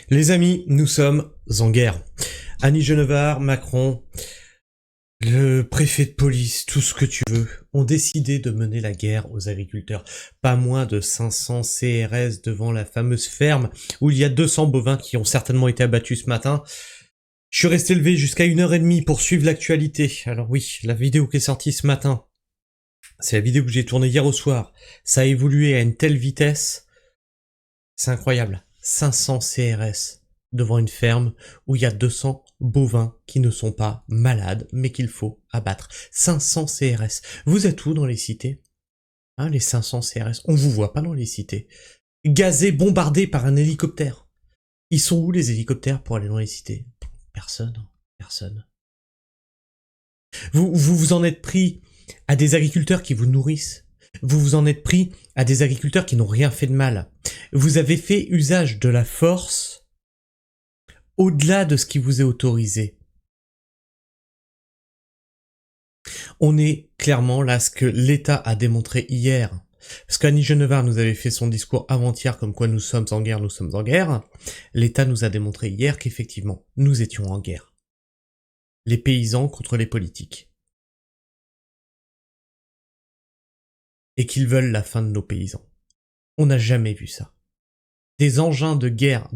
Les amis, nous sommes en guerre. Annie Genevard, Macron, le préfet de police, tout ce que tu veux, ont décidé de mener la guerre aux agriculteurs. Pas moins de 500 CRS devant la fameuse ferme où il y a 200 bovins qui ont certainement été abattus ce matin. Je suis resté levé jusqu'à 1h30 pour suivre l'actualité. Alors oui, la vidéo qui est sortie ce matin, c'est la vidéo que j'ai tournée hier au soir. Ça a évolué à une telle vitesse, c'est incroyable. 500 CRS devant une ferme où il y a 200 bovins qui ne sont pas malades, mais qu'il faut abattre. 500 CRS. Vous êtes où dans les cités? Hein, les 500 CRS. On vous voit pas dans les cités. Gazés, bombardés par un hélicoptère. Ils sont où les hélicoptères pour aller dans les cités? Personne. Personne. Vous en êtes pris à des agriculteurs qui vous nourrissent. Vous vous en êtes pris à des agriculteurs qui n'ont rien fait de mal. Vous avez fait usage de la force au-delà de ce qui vous est autorisé. On est clairement là ce que l'État a démontré hier. Parce qu'Annie Genevard nous avait fait son discours avant-hier comme quoi nous sommes en guerre, nous sommes en guerre. L'État nous a démontré hier qu'effectivement, nous étions en guerre. Les paysans contre les politiques. Et qu'ils veulent la fin de nos paysans. On n'a jamais vu ça. Des engins de guerre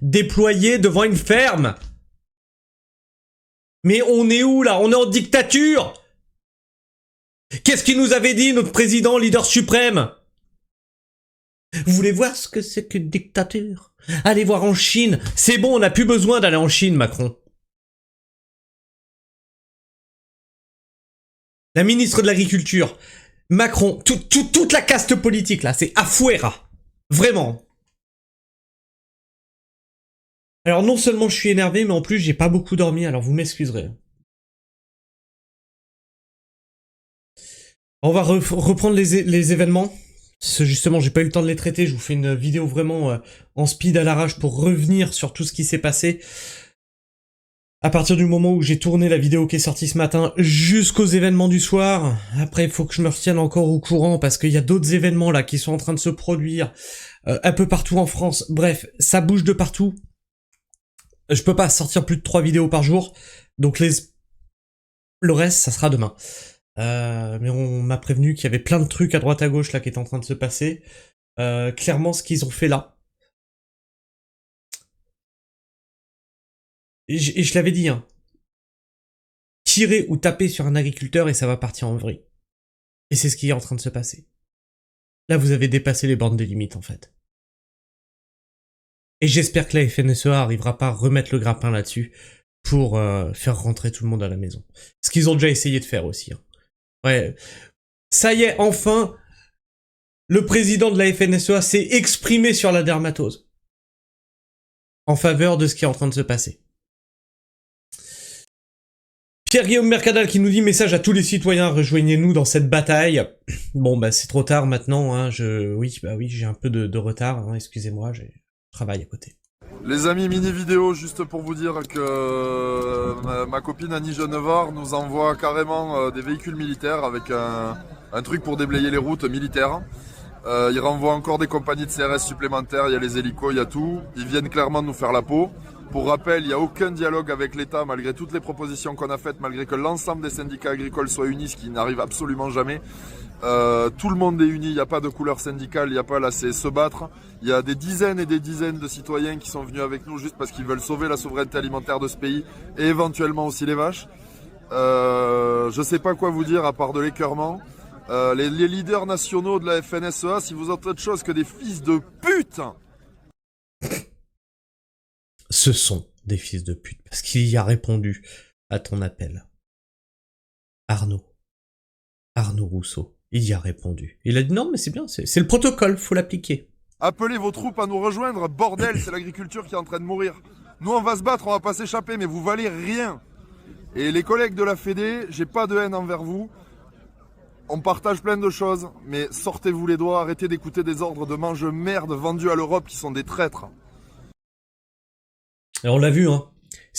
déployés devant une ferme. Mais on est où là? On est en dictature. Qu'est-ce qu'il nous avait dit, notre président, leader suprême? Vous voulez voir ce que c'est qu'une dictature? Allez voir en Chine. C'est bon, on n'a plus besoin d'aller en Chine, Macron. La ministre de l'Agriculture, Macron, toute la caste politique là, c'est afuera. Vraiment. Alors non seulement je suis énervé, mais en plus j'ai pas beaucoup dormi, alors vous m'excuserez. On va reprendre les événements. Justement, j'ai pas eu le temps de les traiter, je vous fais une vidéo vraiment en speed à l'arrache pour revenir sur tout ce qui s'est passé. À partir du moment où j'ai tourné la vidéo qui est sortie ce matin jusqu'aux événements du soir. Après, il faut que je me retienne encore au courant parce qu'il y a d'autres événements là qui sont en train de se produire un peu partout en France. Bref, ça bouge de partout. Je peux pas sortir plus de 3 vidéos par jour. Donc le reste, ça sera demain. Mais on m'a prévenu qu'il y avait plein de trucs à droite à gauche là qui étaient en train de se passer. Clairement, ce qu'ils ont fait là. Et je l'avais dit, hein. Tirer ou taper sur un agriculteur et ça va partir en vrille. Et c'est ce qui est en train de se passer. Là, vous avez dépassé les bornes des limites, en fait. Et j'espère que la FNSEA arrivera pas à remettre le grappin là-dessus pour faire rentrer tout le monde à la maison. Ce qu'ils ont déjà essayé de faire aussi. Hein. Ouais. Ça y est, enfin, le président de la FNSEA s'est exprimé sur la dermatose. En faveur de ce qui est en train de se passer. Pierre-Guillaume Mercadal qui nous dit message à tous les citoyens, rejoignez-nous dans cette bataille. Bon bah c'est trop tard maintenant, hein, oui j'ai un peu de retard, hein, excusez-moi, j'ai travail à côté. Les amis, mini vidéo juste pour vous dire que ma copine Annie Genevard nous envoie carrément des véhicules militaires avec un truc pour déblayer les routes militaires. Ils renvoient encore des compagnies de CRS supplémentaires, il y a les hélicos, il y a tout. Ils viennent clairement nous faire la peau. Pour rappel, il n'y a aucun dialogue avec l'État malgré toutes les propositions qu'on a faites, malgré que l'ensemble des syndicats agricoles soient unis, ce qui n'arrive absolument jamais. Tout le monde est uni, il n'y a pas de couleur syndicale, il n'y a pas là, c'est se battre. Il y a des dizaines et des dizaines de citoyens qui sont venus avec nous juste parce qu'ils veulent sauver la souveraineté alimentaire de ce pays et éventuellement aussi les vaches. Je ne sais pas quoi vous dire à part de l'écœurement. Les leaders nationaux de la FNSEA, si vous êtes autre chose que des fils de pute. Ce sont des fils de pute, parce qu'il y a répondu à ton appel. Arnaud Rousseau, il y a répondu. Il a dit non mais c'est bien, c'est le protocole, faut l'appliquer. Appelez vos troupes à nous rejoindre, bordel, c'est l'agriculture qui est en train de mourir. Nous on va se battre, on va pas s'échapper, mais vous valez rien. Et les collègues de la Fédé, j'ai pas de haine envers vous. On partage plein de choses, mais sortez-vous les doigts, arrêtez d'écouter des ordres de mange-merde vendus à l'Europe qui sont des traîtres. Et on l'a vu, hein.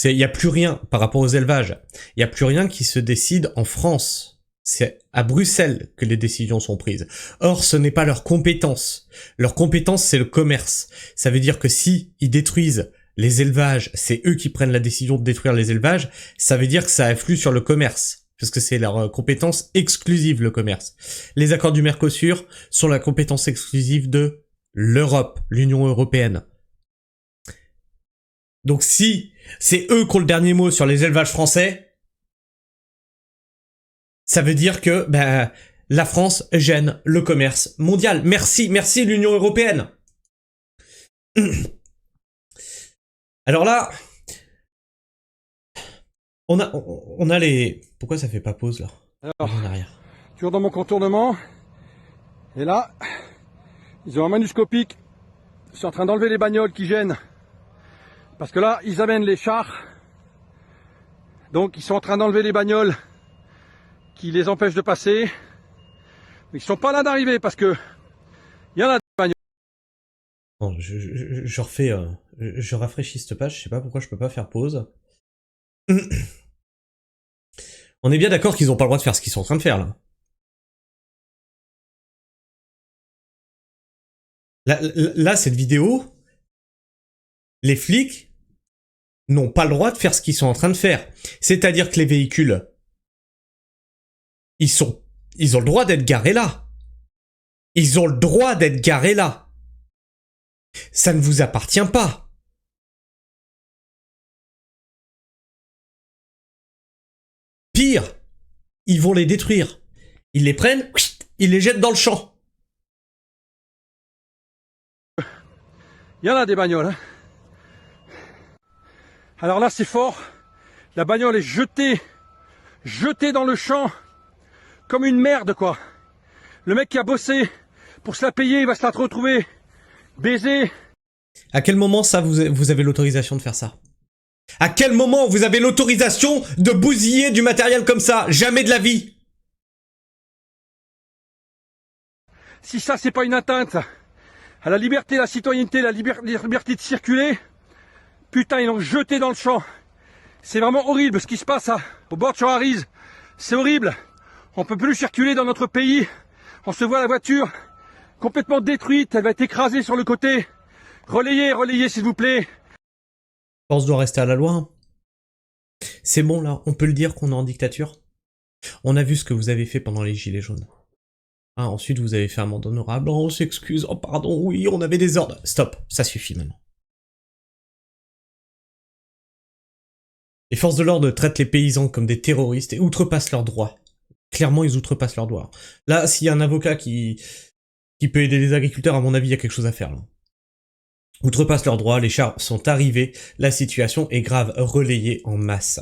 Il y a plus rien par rapport aux élevages. Il y a plus rien qui se décide en France. C'est à Bruxelles que les décisions sont prises. Or, ce n'est pas leur compétence. Leur compétence, c'est le commerce. Ça veut dire que si ils détruisent les élevages, c'est eux qui prennent la décision de détruire les élevages, ça veut dire que ça influe sur le commerce. Parce que c'est leur compétence exclusive, le commerce. Les accords du Mercosur sont la compétence exclusive de l'Europe, l'Union européenne. Donc si c'est eux qui ont le dernier mot sur les élevages français, ça veut dire que la France gêne le commerce mondial. Merci l'Union européenne. Alors là, on a les... Pourquoi ça fait pas pause là? Alors, en arrière. Toujours dans mon contournement. Et là, ils ont un manuscopique. Ils sont en train d'enlever les bagnoles qui gênent. Parce que là, ils amènent les chars. Donc, ils sont en train d'enlever les bagnoles qui les empêchent de passer. Ils sont pas là d'arriver parce que il y en a des bagnoles. Bon, je refais, je rafraîchis cette page. Je sais pas pourquoi je peux pas faire pause. On est bien d'accord qu'ils ont pas le droit de faire ce qu'ils sont en train de faire là. Là, cette vidéo, les flics n'ont pas le droit de faire ce qu'ils sont en train de faire. C'est-à-dire que les véhicules, ils ont le droit d'être garés là. Ils ont le droit d'être garés là. Ça ne vous appartient pas. Pire, ils vont les détruire. Ils les prennent, ils les jettent dans le champ. Il y en a des bagnoles. Hein. Alors là, c'est fort. La bagnole est jetée dans le champ comme une merde, quoi. Le mec qui a bossé pour se la payer, il va se la retrouver baisée. À quel moment ça, vous avez l'autorisation de faire ça? À quel moment vous avez l'autorisation de bousiller du matériel comme ça? Jamais de la vie. Si ça, c'est pas une atteinte à la liberté, la citoyenneté, la liberté de circuler, putain, ils l'ont jeté dans le champ. C'est vraiment horrible ce qui se passe au bord de Champs-Harris. C'est horrible. On peut plus circuler dans notre pays. On se voit la voiture complètement détruite. Elle va être écrasée sur le côté. Relayez, s'il vous plaît. Force doit rester à la loi. Hein. C'est bon là, on peut le dire qu'on est en dictature. On a vu ce que vous avez fait pendant les Gilets jaunes. Hein, ensuite, vous avez fait amende honorable. Oh, on s'excuse. Oh, pardon, oui, on avait des ordres. Stop, ça suffit maintenant. Les forces de l'ordre traitent les paysans comme des terroristes et outrepassent leurs droits. Clairement, ils outrepassent leurs droits. Là, s'il y a un avocat qui peut aider les agriculteurs, à mon avis, il y a quelque chose à faire là. Outrepassent leurs droits, les chars sont arrivés, la situation est grave, relayée en masse.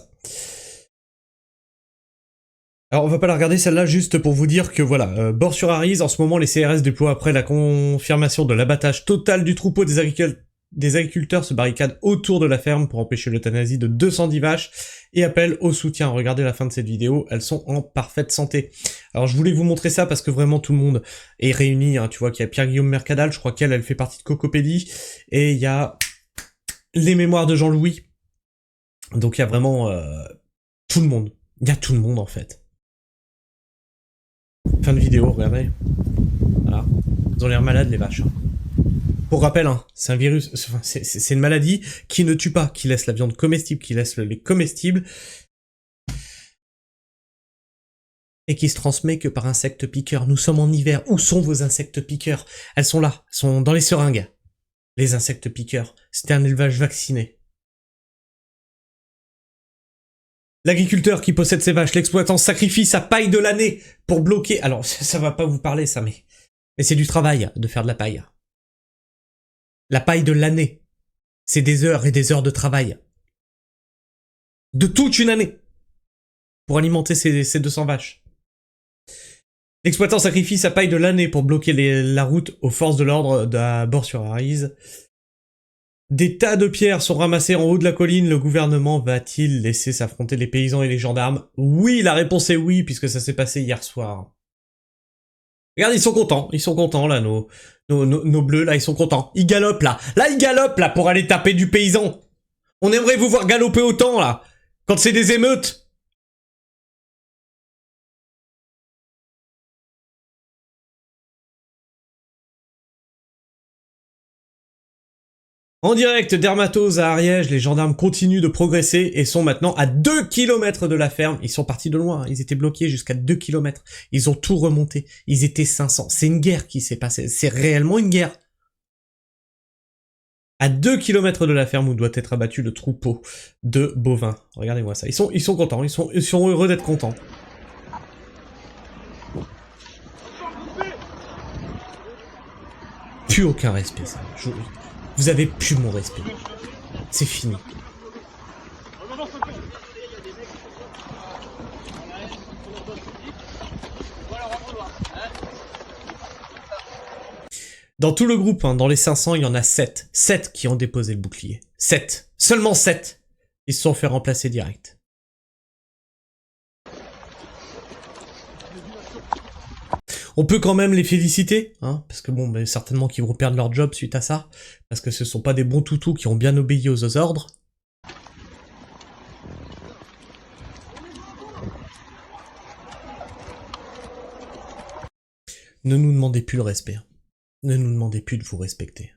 Alors on va pas la regarder celle-là juste pour vous dire que voilà, Bors-sur-Arize, en ce moment les CRS déploient après la confirmation de l'abattage total du troupeau des agriculteurs se barricadent autour de la ferme pour empêcher l'euthanasie de 210 vaches et appellent au soutien. Regardez la fin de cette vidéo, elles sont en parfaite santé. Alors je voulais vous montrer ça parce que vraiment tout le monde est réuni, hein. Tu vois qu'il y a Pierre-Guillaume Mercadal, je crois qu'elle fait partie de Cocopédie, et il y a les mémoires de Jean-Louis. Donc il y a vraiment tout le monde, il y a tout le monde en fait. Fin de vidéo, regardez. Voilà. Ils ont l'air malades les vaches. Pour rappel, hein, c'est un virus, c'est une maladie qui ne tue pas, qui laisse la viande comestible, qui laisse le lait comestible, et qui se transmet que par insectes piqueurs. Nous sommes en hiver. Où sont vos insectes piqueurs? Elles sont là, elles sont dans les seringues. Les insectes piqueurs. C'était un élevage vacciné. L'agriculteur qui possède ses vaches, l'exploitant sacrifie sa paille de l'année pour bloquer... Alors, ça va pas vous parler ça, mais c'est du travail de faire de la paille. La paille de l'année. C'est des heures et des heures de travail. De toute une année. Pour alimenter ces 200 vaches. L'exploitant sacrifie sa paille de l'année pour bloquer la route aux forces de l'ordre de Bors-sur-Arize. Des tas de pierres sont ramassées en haut de la colline. Le gouvernement va-t-il laisser s'affronter les paysans et les gendarmes? Oui, la réponse est oui, puisque ça s'est passé hier soir. Regarde, ils sont contents là, nos bleus, là, ils sont contents. Ils galopent là, ils galopent là pour aller taper du paysan. On aimerait vous voir galoper autant là, quand c'est des émeutes. En direct d'Hermatos à Ariège, les gendarmes continuent de progresser et sont maintenant à 2 km de la ferme. Ils sont partis de loin, hein. Ils étaient bloqués jusqu'à 2 km. Ils ont tout remonté. Ils étaient 500. C'est une guerre qui s'est passée. C'est réellement une guerre. À 2 km de la ferme où doit être abattu le troupeau de bovins. Regardez-moi ça. Ils sont contents. Ils sont heureux d'être contents. Plus aucun respect, ça. Vous avez plus mon respect. C'est fini. Dans tout le groupe, hein, dans les 500, il y en a 7. 7 qui ont déposé le bouclier. 7. Seulement 7. Ils se sont fait remplacer direct. On peut quand même les féliciter, hein, parce que bon, ben, certainement qu'ils vont perdre leur job suite à ça, parce que ce sont pas des bons toutous qui ont bien obéi aux ordres. Ne nous demandez plus le respect. Ne nous demandez plus de vous respecter.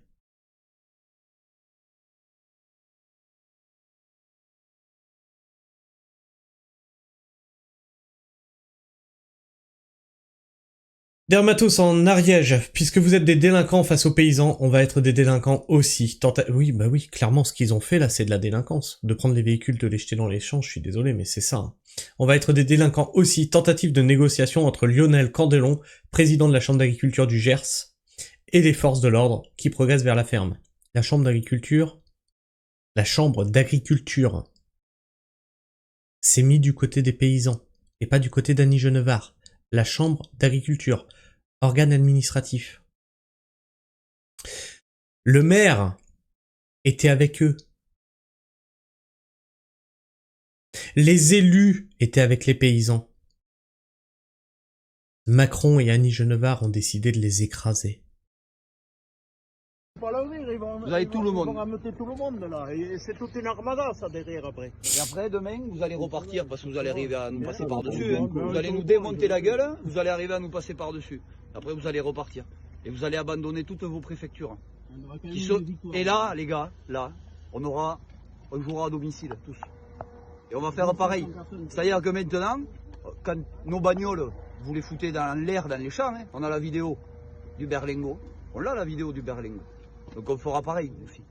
Dermatos en Ariège, puisque vous êtes des délinquants face aux paysans, on va être des délinquants aussi. Oui, bah oui, clairement, ce qu'ils ont fait là, c'est de la délinquance. De prendre les véhicules, de les jeter dans les champs, je suis désolé, mais c'est ça. Hein. On va être des délinquants aussi. Tentative de négociation entre Lionel Candelon, président de la Chambre d'agriculture du Gers, et les forces de l'ordre qui progressent vers la ferme. La Chambre d'agriculture, s'est mis du côté des paysans, et pas du côté d'Annie Genevard. La Chambre d'agriculture, organe administratif. Le maire était avec eux. Les élus étaient avec les paysans. Macron et Annie Genevard ont décidé de les écraser. Vous avez tout le monde. Ils vont ramener tout le monde là, et c'est toute une armada ça derrière après. Et après, demain, vous allez repartir parce que vous allez arriver à nous passer par-dessus. Hein. Vous allez nous démonter la gueule, vous allez arriver à nous passer par-dessus. Après, vous allez repartir. Et vous allez abandonner toutes vos préfectures. Et là, les gars, là, on jouera à domicile, tous. Et on va faire pareil. C'est-à-dire que maintenant, quand nos bagnoles, vous les foutez dans l'air, dans les champs, hein, on a la vidéo du Berlingot. On l'a la vidéo du Berlingot. Donc on fera pareil aussi.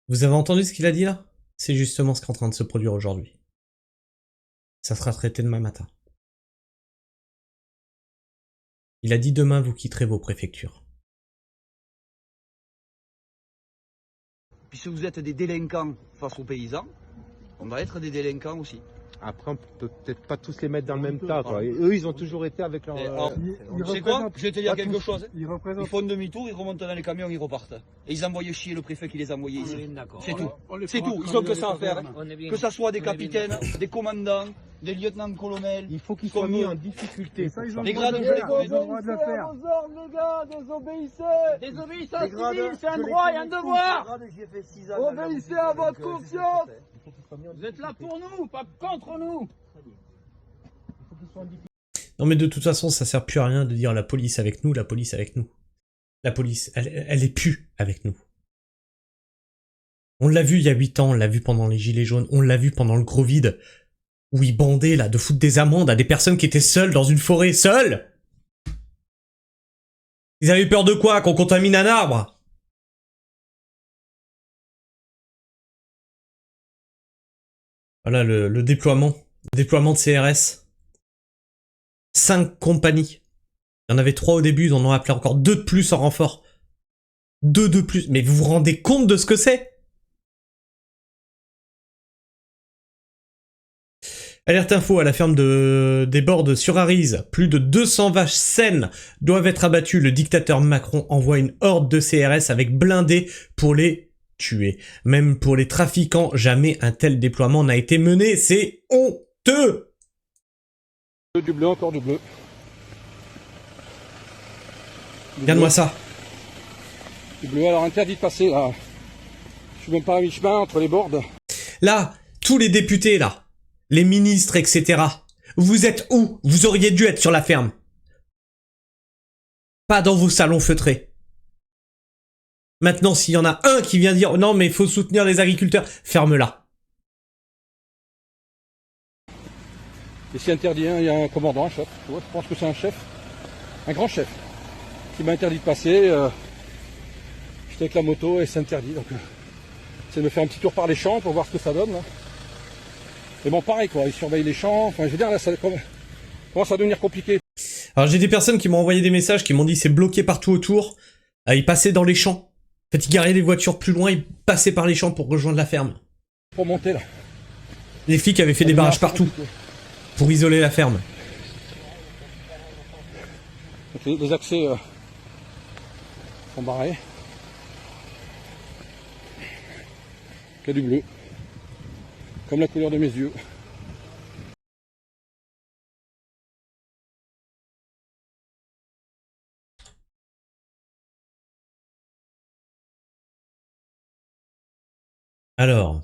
Vous avez entendu ce qu'il a dit là? C'est justement ce qui est en train de se produire aujourd'hui. Ça sera traité demain matin. Il a dit demain vous quitterez vos préfectures. Puisque vous êtes des délinquants face aux paysans, on va être des délinquants aussi. Après, on peut peut-être pas tous les mettre dans le même tas, quoi. Et eux, ils ont toujours été avec leur... C'est quoi? Je vais te dire quelque chose. Ils font demi-tour, ils remontent dans les camions, ils repartent. Et ils envoient chier le préfet qui les a envoyés ici. C'est tout. C'est tout. Ils ont que ça à faire. Que ça soit des capitaines, des commandants, des lieutenants-colonels. Il faut qu'ils soient mis en difficulté. Les grades, je les connais. Désobéissez à civil, c'est un droit et un devoir. Obéissez à votre conscience. Vous êtes là pour nous, pas contre nous. Non mais de toute façon, ça sert plus à rien de dire la police avec nous, la police avec nous. La police, elle est plus avec nous. On l'a vu il y a 8 ans, on l'a vu pendant les Gilets jaunes, on l'a vu pendant le gros vide, où ils bandaient là, de foutre des amendes à des personnes qui étaient seules dans une forêt, seules. Ils avaient peur de quoi? Qu'on contamine un arbre? Voilà le déploiement de CRS. 5 compagnies. Il y en avait 3 au début, ils en ont appelé encore 2 de plus en renfort. 2 de plus. Mais vous vous rendez compte de ce que c'est? Alerte info à la ferme des Bordes sur Arize. Plus de 200 vaches saines doivent être abattues. Le dictateur Macron envoie une horde de CRS avec blindés pour les tuer. Même pour les trafiquants, jamais un tel déploiement n'a été mené. C'est honteux! Du bleu, encore du bleu. Regarde-moi ça. Du bleu, alors interdit de passer là. Je suis même pas à mi-chemin entre les bordes. Là, tous les députés là, les ministres, etc. Vous êtes où? Vous auriez dû être sur la ferme. Pas dans vos salons feutrés. Maintenant, s'il y en a un qui vient dire non, mais il faut soutenir les agriculteurs, ferme-la. Et c'est interdit, hein, il y a un commandant, un chef, tu vois, je pense que c'est un chef, un grand chef, qui m'a interdit de passer. J'étais avec la moto et c'est interdit, donc c'est de me faire un petit tour par les champs pour voir ce que ça donne. Là. Et bon, pareil quoi, ils surveillent les champs, enfin je veux dire, là ça commence à devenir compliqué. Alors j'ai des personnes qui m'ont envoyé des messages, qui m'ont dit c'est bloqué partout autour, ils passaient dans les champs. En fait, ils garaient les voitures plus loin, ils passaient par les champs pour rejoindre la ferme. Pour monter là. Les flics avaient fait des barrages partout, pour isoler la ferme. Donc, les accès sont barrés. Il y a du bleu, comme la couleur de mes yeux. Alors,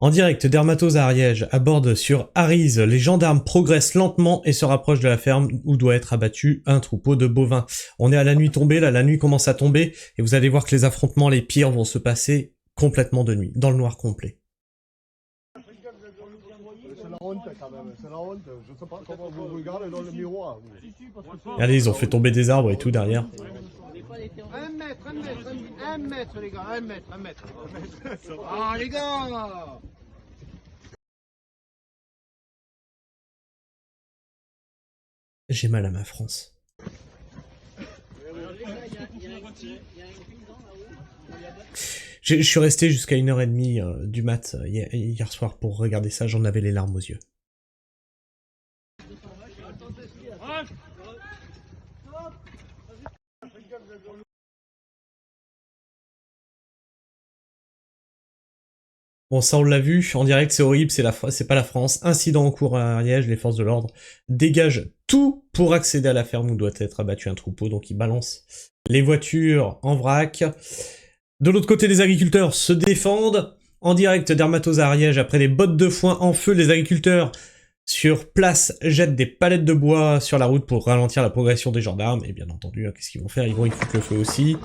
en direct, Dermatos à Ariège aborde sur Ariz. Les gendarmes progressent lentement et se rapprochent de la ferme où doit être abattu un troupeau de bovins. On est à la nuit tombée, là, la nuit commence à tomber, et vous allez voir que les affrontements les pires vont se passer complètement de nuit, dans le noir complet. C'est la honte quand même, c'est la honte. Je sais pas comment vous regardez dans le miroir. Regardez, ils ont fait tomber des arbres et tout derrière. 1 mètre, 1 mètre les gars, 1 mètre. Ah les gars! J'ai mal à ma France. Je suis resté jusqu'à 1h30 du mat hier soir pour regarder ça, j'en avais les larmes aux yeux. Bon, ça on l'a vu, en direct c'est horrible, c'est pas la France. Incident en cours à Ariège, les forces de l'ordre dégagent tout pour accéder à la ferme où doit être abattu un troupeau, donc ils balancent les voitures en vrac. De l'autre côté, les agriculteurs se défendent. En direct, Dermatos à Ariège, après des bottes de foin en feu, les agriculteurs sur place jettent des palettes de bois sur la route pour ralentir la progression des gendarmes. Et bien entendu, qu'est-ce qu'ils vont faire? Ils vont y foutre le feu aussi.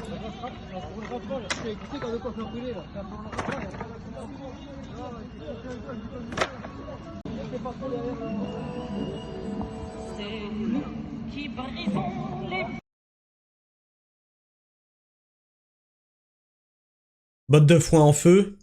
Bottes de foin en feu,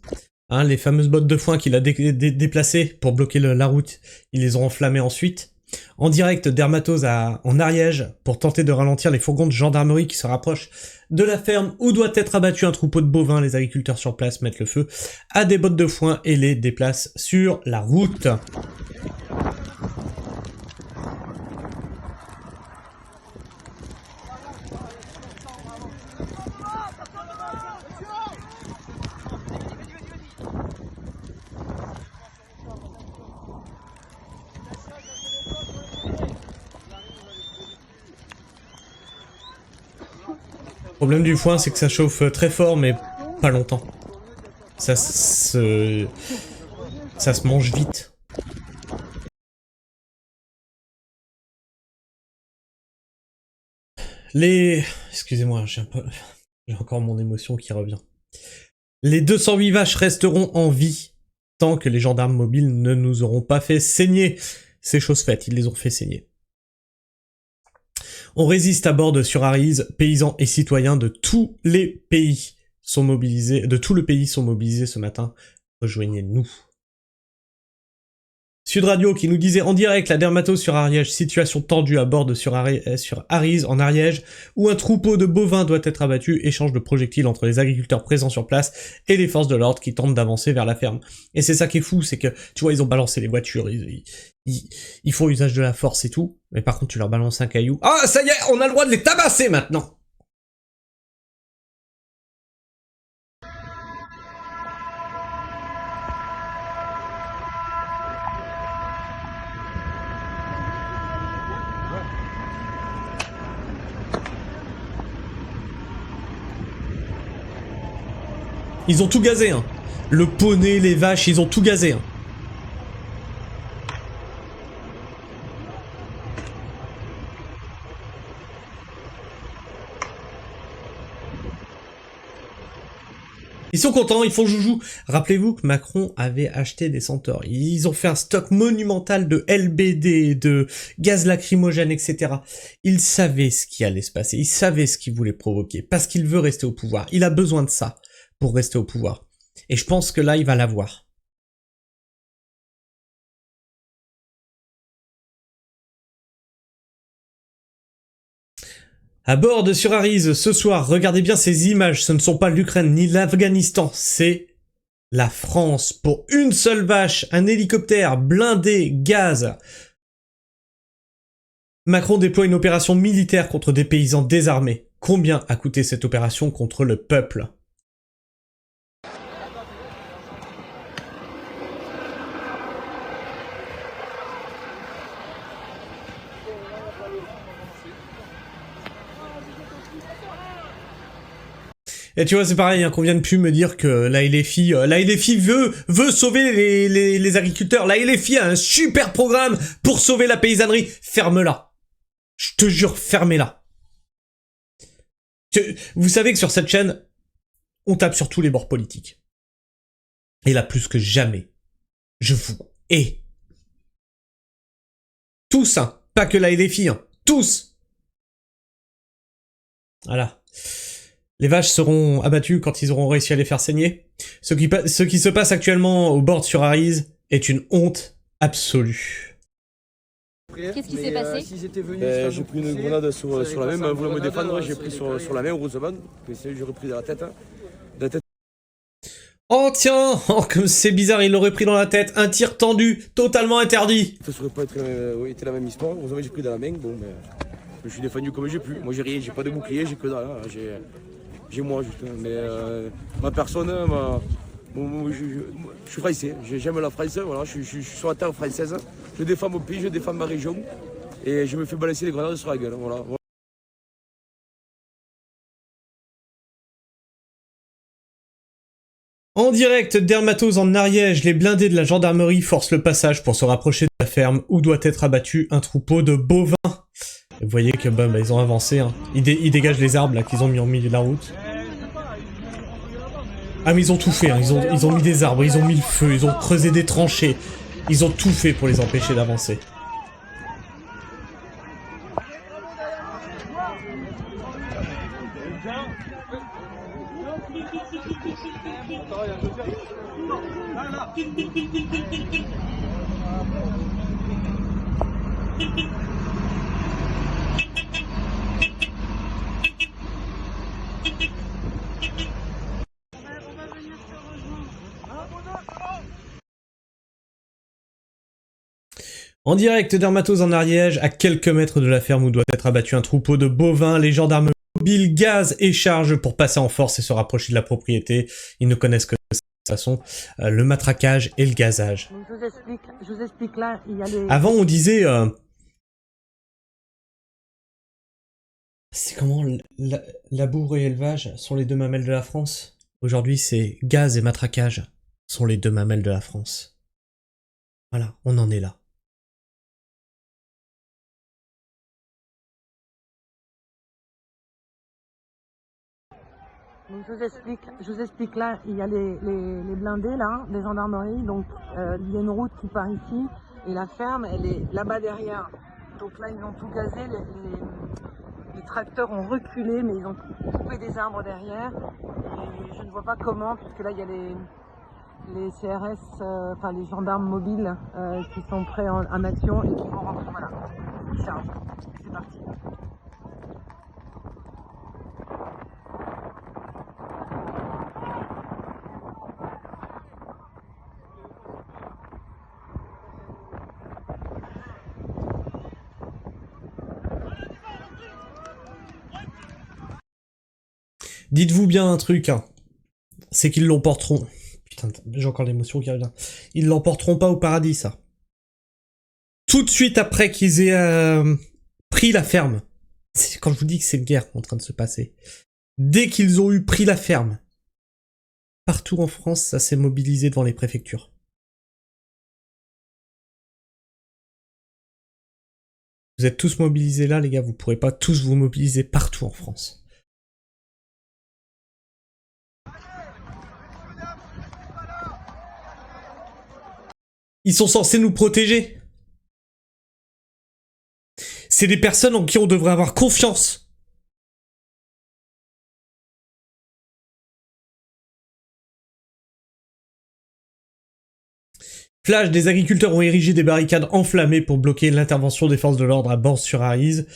hein, les fameuses bottes de foin qu'il a déplacées pour bloquer la route, ils les ont enflammées ensuite. En direct, Dermatos en Ariège pour tenter de ralentir les fourgons de gendarmerie qui se rapprochent de la ferme où doit être abattu un troupeau de bovins. Les agriculteurs sur place mettent le feu à des bottes de foin et les déplacent sur la route. Le problème du foin, c'est que ça chauffe très fort, mais pas longtemps. Ça se mange vite. Excusez-moi, j'ai encore mon émotion qui revient. Les 208 vaches resteront en vie tant que les gendarmes mobiles ne nous auront pas fait saigner. C'est chose faite, ils les ont fait saigner. On résiste à bord sur Ariz, paysans et citoyens de tous les pays sont mobilisés, ce matin. Rejoignez-nous. Sud Radio qui nous disait en direct la Dermatos sur Ariège, situation tendue à bord sur Ariz en Ariège, où un troupeau de bovins doit être abattu, échange de projectiles entre les agriculteurs présents sur place et les forces de l'ordre qui tentent d'avancer vers la ferme. Et c'est ça qui est fou, c'est que, tu vois, ils ont balancé les voitures, ils font usage de la force et tout, mais par contre tu leur balances un caillou. Ah, ça y est, on a le droit de les tabasser maintenant! Ils ont tout gazé, hein. Le poney, les vaches, ils ont tout gazé, hein. Ils sont contents, ils font joujou. Rappelez-vous que Macron avait acheté des Centaures. Ils ont fait un stock monumental de LBD, de gaz lacrymogène, etc. Il savait ce qui allait se passer. Il savait ce qu'il voulait provoquer. Parce qu'il veut rester au pouvoir. Il a besoin de ça pour rester au pouvoir. Et je pense que là, il va l'avoir. À bord de Sur Arise, ce soir, regardez bien ces images, ce ne sont pas l'Ukraine ni l'Afghanistan, c'est la France. Pour une seule vache, un hélicoptère, blindé, gaz. Macron déploie une opération militaire contre des paysans désarmés. Combien a coûté cette opération contre le peuple ? Et tu vois, c'est pareil, hein, qu'on vienne plus me dire que la LFI veut sauver les agriculteurs. La LFI a un super programme pour sauver la paysannerie. Ferme-la. Je te jure, fermez-la. Vous savez que sur cette chaîne, on tape sur tous les bords politiques. Et là, plus que jamais, je vous hais. Tous, hein. Pas que la LFI, hein. Tous. Voilà. Les vaches seront abattues quand ils auront réussi à les faire saigner. Ce qui se passe actuellement au bord de Sur Arise est une honte absolue. Qu'est-ce qui s'est passé? J'ai pris une grenade sur la main, elle voulait me défendre, j'ai pris sur la main, heureusement, j'aurais pris dans la tête. Oh tiens, oh, comme c'est bizarre, il l'aurait pris dans la tête, un tir tendu, totalement interdit. Ça serait pas été la même histoire, heureusement j'ai pris dans la main, bon ben, je me suis défendu comme j'ai pu. Moi j'ai rien, j'ai pas de bouclier, j'ai que dalle, hein. J'ai moi juste, mais ma personne, je suis français, j'aime la France, voilà, je suis sur la terre française, je défends mon pays, je défends ma région, et je me fais balancer les grenades sur la gueule, voilà. En direct d'Hermatos en Ariège, les blindés de la gendarmerie forcent le passage pour se rapprocher de la ferme où doit être abattu un troupeau de bovins. Vous voyez que bah, ils ont avancé, hein. Ils dégagent les arbres là qu'ils ont mis en milieu de la route. Ah mais ils ont tout fait, hein. Ils ont mis des arbres, ils ont mis le feu, ils ont creusé des tranchées. Ils ont tout fait pour les empêcher d'avancer. En direct d'Hermatos en Ariège, à quelques mètres de la ferme où doit être abattu un troupeau de bovins, les gendarmes mobiles gaz et chargent pour passer en force et se rapprocher de la propriété. Ils ne connaissent que de toute façon le matraquage et le gazage. Je vous explique là, il y a les... Avant on disait... c'est comment labour et élevage sont les deux mamelles de la France. Aujourd'hui c'est gaz et matraquage sont les deux mamelles de la France. Voilà, on en est là. Donc je vous explique là, il y a les blindés là, les gendarmeries, donc il y a une route qui part ici, et la ferme elle est là-bas derrière. Donc là ils ont tout gazé, les tracteurs ont reculé, mais ils ont coupé des arbres derrière, et je ne vois pas comment, puisque là il y a les CRS, enfin les gendarmes mobiles qui sont prêts en action et qui vont rentrer, voilà, ils chargent, c'est parti. Dites-vous bien un truc, hein. C'est qu'ils l'emporteront. Putain, j'ai encore l'émotion qui revient. Ils l'emporteront pas au paradis, ça. Tout de suite après qu'ils aient pris la ferme. C'est quand je vous dis que c'est une guerre en train de se passer. Dès qu'ils ont eu pris la ferme, partout en France, ça s'est mobilisé devant les préfectures. Vous êtes tous mobilisés là, les gars, vous pourrez pas tous vous mobiliser partout en France. Ils sont censés nous protéger. C'est des personnes en qui on devrait avoir confiance. Flash, des agriculteurs ont érigé des barricades enflammées pour bloquer l'intervention des forces de l'ordre à Bord-sur-Arize,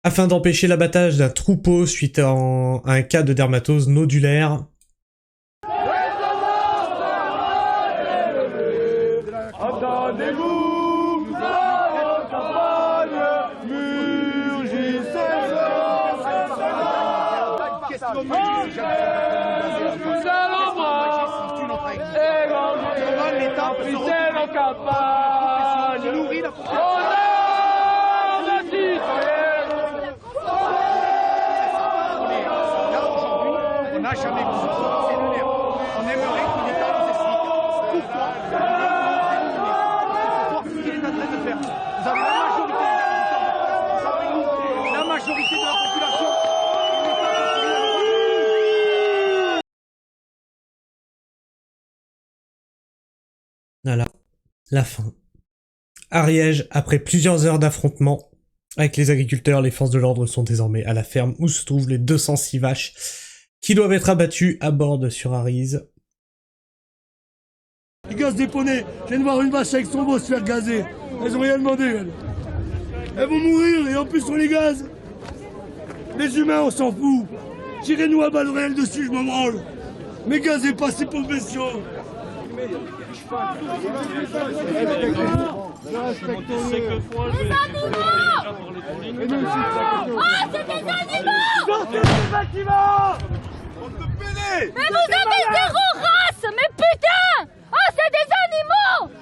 afin d'empêcher l'abattage d'un troupeau suite à un cas de dermatose nodulaire. Attendez-vous, notre campagne, murgissez nous allons voir évanger, appuyer nos campagnes, honneur de citoyens. On n'a jamais vu ça, c'est lunaire. On aimerait que l'État nous explique pourquoi ce qu'il est en train de faire. Vous avez la majorité de la population. Voilà, la fin. Ariège, après plusieurs heures d'affrontement avec les agriculteurs, les forces de l'ordre sont désormais à la ferme où se trouvent les 206 vaches qui doivent être abattues à Bord-sur-Arize. Ils gazent des poneys. Je viens de voir une vache avec son beau se faire gazer. Elles ont rien demandé, elles. Elles vont mourir et en plus on les gaze. Les humains, on s'en fout. Tirez-nous à balles réelles dessus, je m'en branle. Mais gazez pas ces pauvres bestiaux. Les animaux! Ah, c'est des animaux! Sortez du bâtiment! On te pénètre! Mais vous avez zéro race! Mais putain! Ah, c'est des animaux!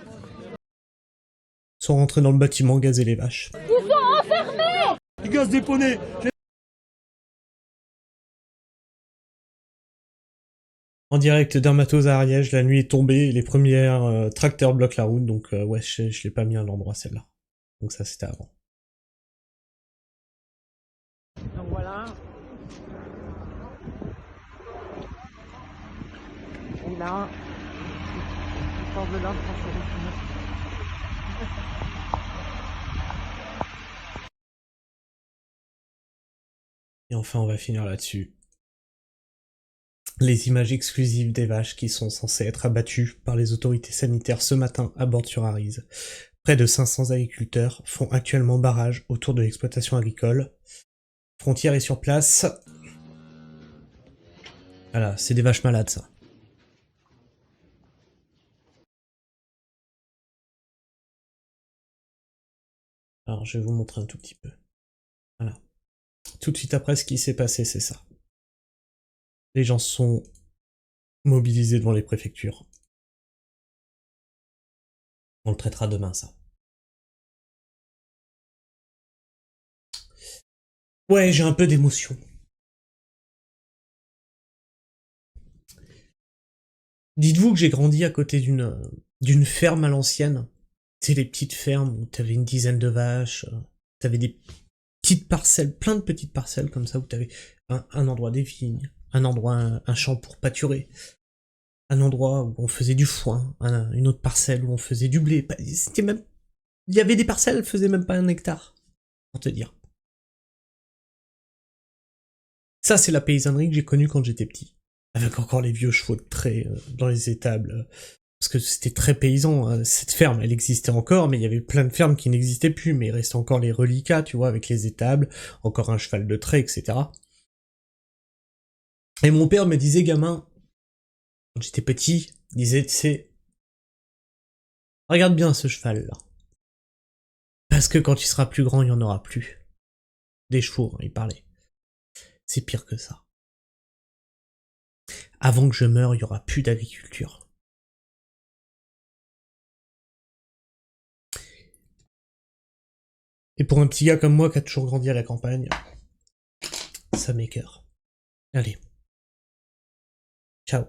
Ils sont rentrés dans le bâtiment gazer les vaches. Ils sont enfermés! Ils gazent des poneys. En direct, dermatose à Ariège, la nuit est tombée, et les premiers tracteurs bloquent la route, donc ouais, je l'ai pas mis à l'endroit celle-là. Donc ça c'était avant. Donc voilà. Et là, les forces de l'ordre sont sur le chemin. Et enfin, on va finir là-dessus. Les images exclusives des vaches qui sont censées être abattues par les autorités sanitaires ce matin à Bord-sur-Arize. Près de 500 agriculteurs font actuellement barrage autour de l'exploitation agricole. Frontière est sur place. Voilà, c'est des vaches malades ça. Alors je vais vous montrer un tout petit peu. Voilà. Tout de suite après, ce qui s'est passé, c'est ça. Les gens sont mobilisés devant les préfectures. On le traitera demain, ça. Ouais, j'ai un peu d'émotion. Dites-vous que j'ai grandi à côté d'une ferme à l'ancienne. C'est les petites fermes où t'avais une dizaine de vaches, t'avais des petites parcelles, plein de petites parcelles comme ça où t'avais un endroit des vignes, un endroit, un champ pour pâturer, un endroit où on faisait du foin, une autre parcelle où on faisait du blé. C'était même, il y avait des parcelles, elles faisaient même pas 1 hectare, pour te dire. Ça, c'est la paysannerie que j'ai connue quand j'étais petit, avec encore les vieux chevaux de trait dans les étables, parce que c'était très paysan. Cette ferme, elle existait encore, mais il y avait plein de fermes qui n'existaient plus, mais il restait encore les reliquats, tu vois, avec les étables, encore un cheval de trait, etc. Et mon père me disait, gamin, quand j'étais petit, il disait, tu sais, regarde bien ce cheval-là. Parce que quand il sera plus grand, il n'y en aura plus. Des chevaux, hein, il parlait. C'est pire que ça. Avant que je meure, il n'y aura plus d'agriculture. Et pour un petit gars comme moi qui a toujours grandi à la campagne, ça m'écoeure. Allez. Ciao.